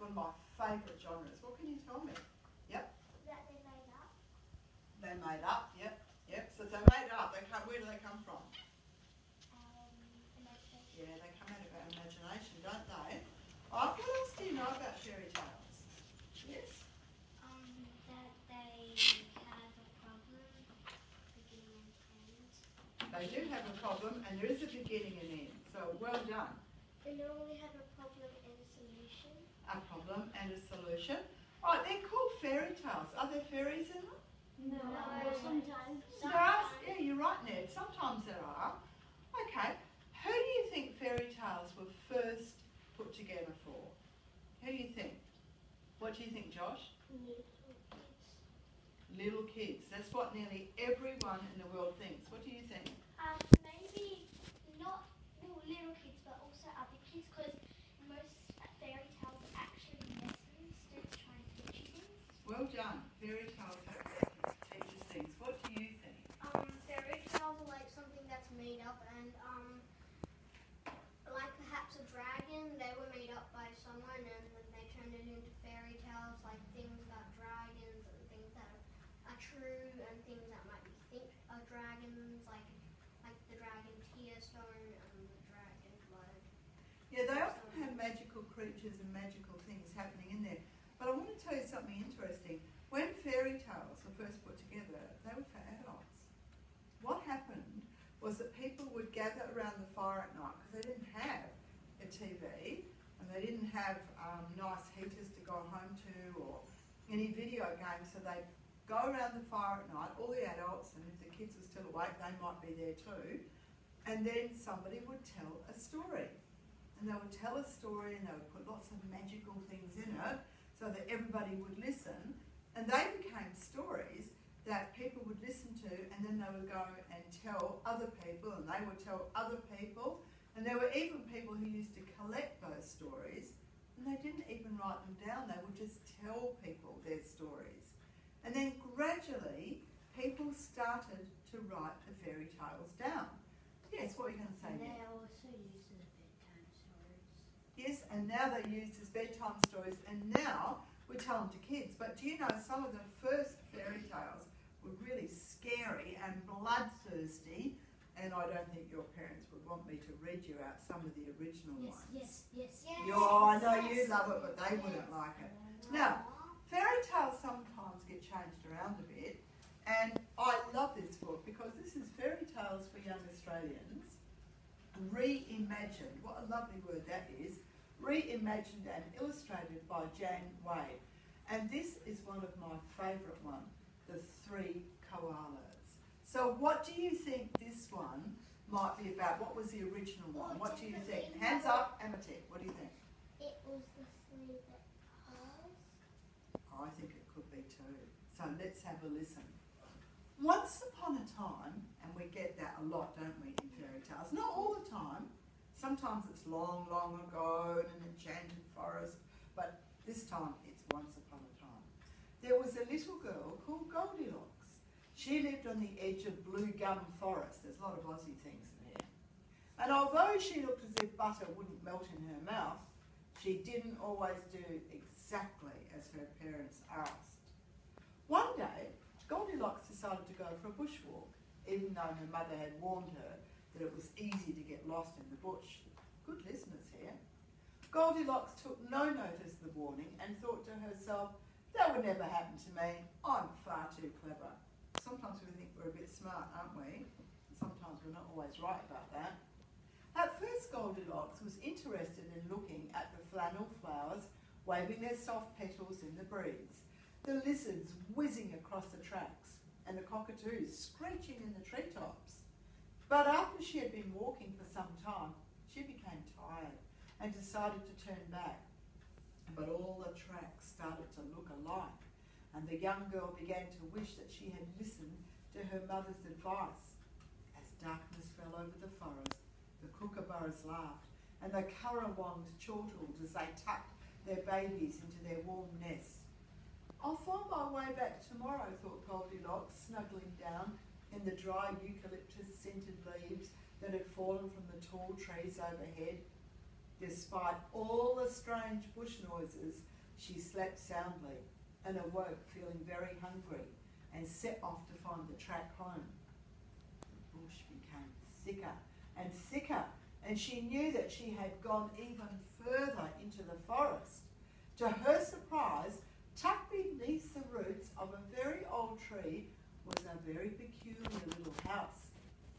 one of my favourite genres. What can you tell me? Yep. That they're made up. They're made up, yep. So they're made up. Where do they come from? Imagination. Yeah, they come out of our imagination, don't they? Oh, what else do you know about fairy tales? Yes? That they have a problem, beginning and end. They do have a problem, and there is a beginning and end. So well done. They normally have a problem and a solution. A problem and a solution. Right, they're called fairy tales. Are there fairies in them? No. Sometimes. Yeah, you're right, Ned. Sometimes there are. Okay. Who do you think fairy tales were first put together for? Who do you think? What do you think, Josh? Little kids. Little kids. That's what nearly everyone in the world thinks. What do you think? Maybe not little kids, but also other kids, because most fairy tales are actually lessons to try and teach you things. Well done. Fairy tales have lessons to teach us things. What do you think? Fairy tales are like something that's made up, and like perhaps a dragon. They were made up by someone, and then they turned it into fairy tales, like things about dragons and things that are true, and things that might be think are dragons, like the dragon tear stone and the dragon blood. Yeah, they often have magical creatures and magical things happening in there. But I want to tell you something interesting. When fairy tales were first put together, they were for adults. What happened was that people would gather around the fire at night because they didn't have a TV and they didn't have nice heaters to go home to or any video games, so they'd go around the fire at night, all the adults, and if the kids were still awake, they might be there too, and then somebody would tell a story. And they would tell a story and they would put lots of magical things in it so that everybody would listen, and they became stories that people would listen to, and then they would go and tell other people, and they would tell other people, and there were even people who used to collect those stories, and they didn't even write them down, they would just tell people their stories. And then gradually, people started to write the fairy tales down. Yes, what are you going to say? And they also used as bedtime stories. Yes, and now they're used as bedtime stories, and now we tell them to kids. But do you know some of the first fairy tales were really scary and bloodthirsty, and I don't think your parents would want me to read you out some of the original ones. Yes. I know you love it, but they wouldn't like it. Now, fairy tales sometimes get changed around a bit, and I love this book because this is Fairy Tales for Young Australians, reimagined. What a lovely word that is. Reimagined and illustrated by Jan Wade. And this is one of my favourite ones, The Three Koalas. So what do you think this one might be about? What was the original one? What do you think? Hands up, Amatek. What do you think? It was the three that cars. I think it could be too. So let's have a listen. Once upon a time, and we get that a lot, don't we, in fairy tales? Not all the time. Sometimes it's long, long ago in an enchanted forest, but this time it's once upon a time. There was a little girl called Goldilocks. She lived on the edge of Blue Gum Forest. There's a lot of Aussie things in here. And although she looked as if butter wouldn't melt in her mouth, she didn't always do exactly as her parents asked. One day, Goldilocks decided to go for a bushwalk, even though her mother had warned her that it was easy to get lost in the bush. Good listeners here. Goldilocks took no notice of the warning and thought to herself, that would never happen to me. I'm far too clever. Sometimes we think we're a bit smart, aren't we? Sometimes we're not always right about that. At first, Goldilocks was interested in looking at the flannel flowers waving their soft petals in the breeze, the lizards whizzing across the tracks, and the cockatoos screeching in the treetops. But after she had been walking for some time, she became tired and decided to turn back. But all the tracks started to look alike, and the young girl began to wish that she had listened to her mother's advice. As darkness fell over the forest, the kookaburras laughed, and the currawongs chortled as they tucked their babies into their warm nests. I'll find my way back tomorrow, thought Goldilocks, snuggling down in the dry eucalyptus-scented leaves that had fallen from the tall trees overhead. Despite all the strange bush noises, She slept soundly and awoke feeling very hungry and set off to find the track home. The bush became thicker and thicker, and she knew that she had gone even further into the forest. To her surprise, tucked beneath the roots of a very old tree was a very peculiar little house.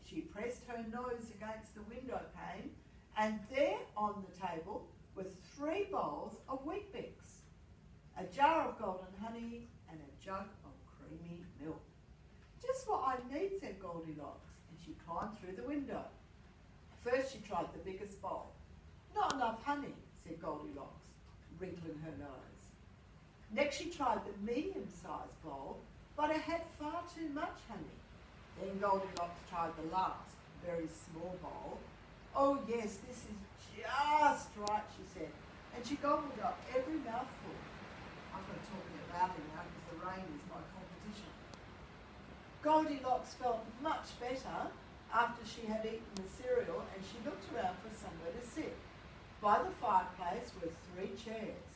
She pressed her nose against the window pane, and there on the table were 3 bowls of Weet-Bix, a jar of golden honey, and a jug of creamy milk. Just what I need, said Goldilocks, and she climbed through the window. First she tried the biggest bowl. Not enough honey, said Goldilocks, wrinkling her nose. Next she tried the medium-sized bowl, but it had far too much honey. Then Goldilocks tried the last, very small bowl. Oh yes, this is just right, she said, and she gobbled up every mouthful. I'm going to talk a bit loudly now because the rain is my competition. Goldilocks felt much better after she had eaten the cereal, and she looked around for somewhere to sit. By the fireplace were 3 chairs.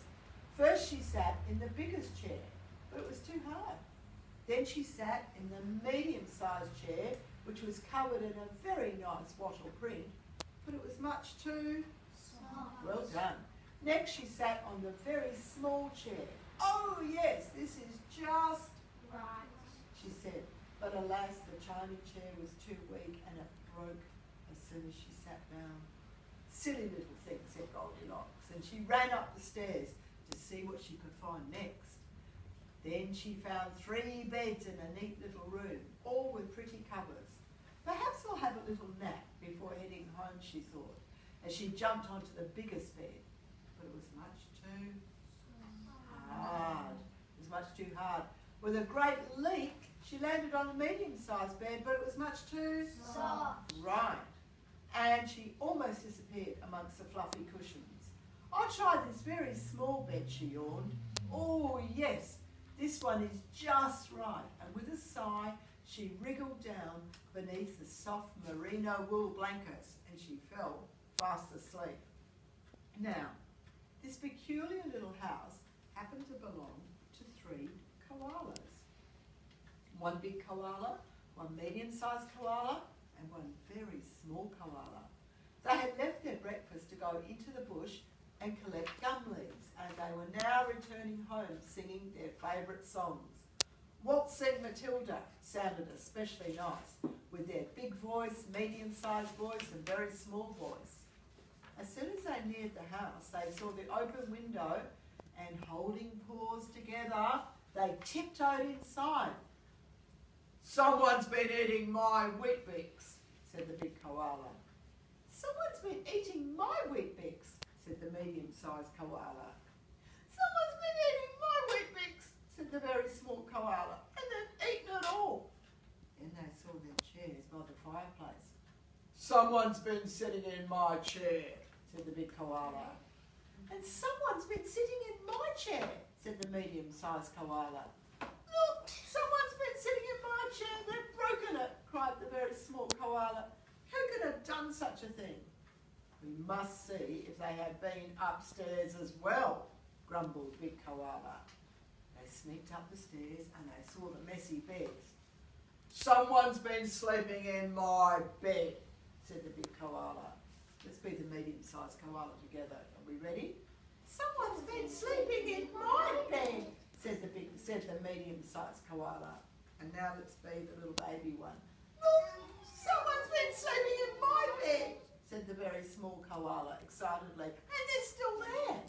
First she sat in the biggest chair, but it was too hard. Then she sat in the medium-sized chair, which was covered in a very nice wattle print, but it was much too soft. Well done. Next she sat on the very small chair. Oh yes, this is just right, she said. But alas, the tiny chair was too weak and it broke as soon as she sat down. Silly little thing, said Goldilocks, and she ran up the stairs to see what she could find next. Then she found 3 beds in a neat little room, all with pretty covers. Perhaps I'll have a little nap before heading home, she thought, as she jumped onto the biggest bed. But it was much too hard. It was much too hard. With a great leap, she landed on a medium-sized bed, but it was much too soft. Right. And she almost disappeared amongst the fluffy cushions. I'll try this very small bed, she yawned. Oh, yes, this one is just right. And with a sigh, she wriggled down beneath the soft merino wool blankets and she fell fast asleep. Now, this peculiar little house happened to belong to 3 koalas. 1 big koala, 1 medium-sized koala, and 1 very small koala. They had left their breakfast to go into the bush and collect gum leaves, and they were now returning home singing their favourite songs. Waltzing Matilda sounded especially nice, with their big voice, medium-sized voice, and very small voice. As soon as they neared the house, they saw the open window, and holding paws together, they tiptoed inside. Someone's been eating my Weet-Bix, said the big koala. Someone's been eating my Weet-Bix, said the medium-sized koala. Someone's been eating my Weet-Bix, said the very small koala, and they've eaten it all. Then they saw their chairs by the fireplace. Someone's been sitting in my chair, said the big koala. And someone's been sitting in my chair, said the medium-sized koala. Look, someone's been sitting in my chair, they've broken it, cried the very small koala. Who could have done such a thing? We must see if they have been upstairs as well, grumbled big koala. They sneaked up the stairs and they saw the messy beds. Someone's been sleeping in my bed, said the big koala. Let's be the medium-sized koala together. Are we ready? Someone's been sleeping in my bed, said the medium-sized koala. And now let's be the little baby one. Look, someone's been sleeping in my bed, said the very small koala excitedly. And they're still there.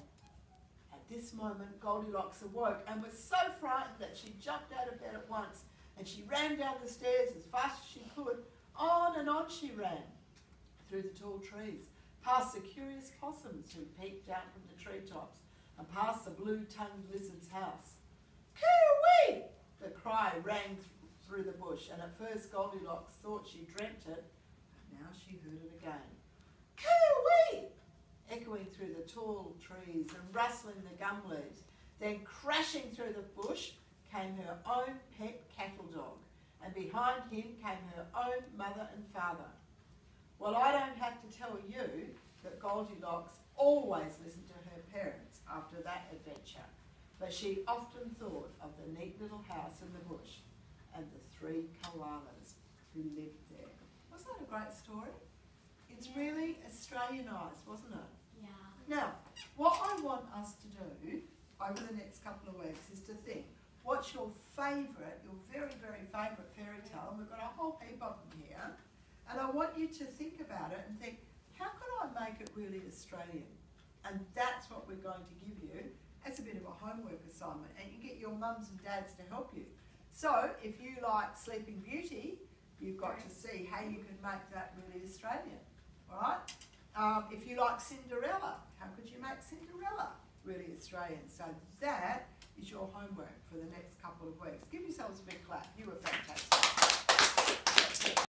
At this moment, Goldilocks awoke and was so frightened that she jumped out of bed at once and she ran down the stairs as fast as she could. On and on she ran, through the tall trees, past the curious possums who peeped down from the treetops, and past the blue-tongued lizard's house. Coo-wee! The cry rang through the bush, and at first Goldilocks thought she dreamt it, but now she heard it again. Coo-wee! Echoing through the tall trees and rustling the gum leaves. Then crashing through the bush came her own pet cattle dog, and behind him came her own mother and father. Well, I don't have to tell you that Goldilocks always listened to her parents after that adventure. but she often thought of the neat little house in the bush and the 3 koalas who lived there. Wasn't that a great story? It's really Australianised, wasn't it? Yeah. Now, what I want us to do over the next couple of weeks is to think, what's your favourite, your very, very favourite fairy tale? And we've got a whole heap of them here. And I want you to think about it and think, how can I make it really Australian? And that's what we're going to give you as a bit of a homework assignment. And you get your mums and dads to help you. So if you like Sleeping Beauty, you've got to see how you can make that really Australian. All right? If you like Cinderella, how could you make Cinderella really Australian? So that is your homework for the next couple of weeks. Give yourselves a big clap. You were fantastic.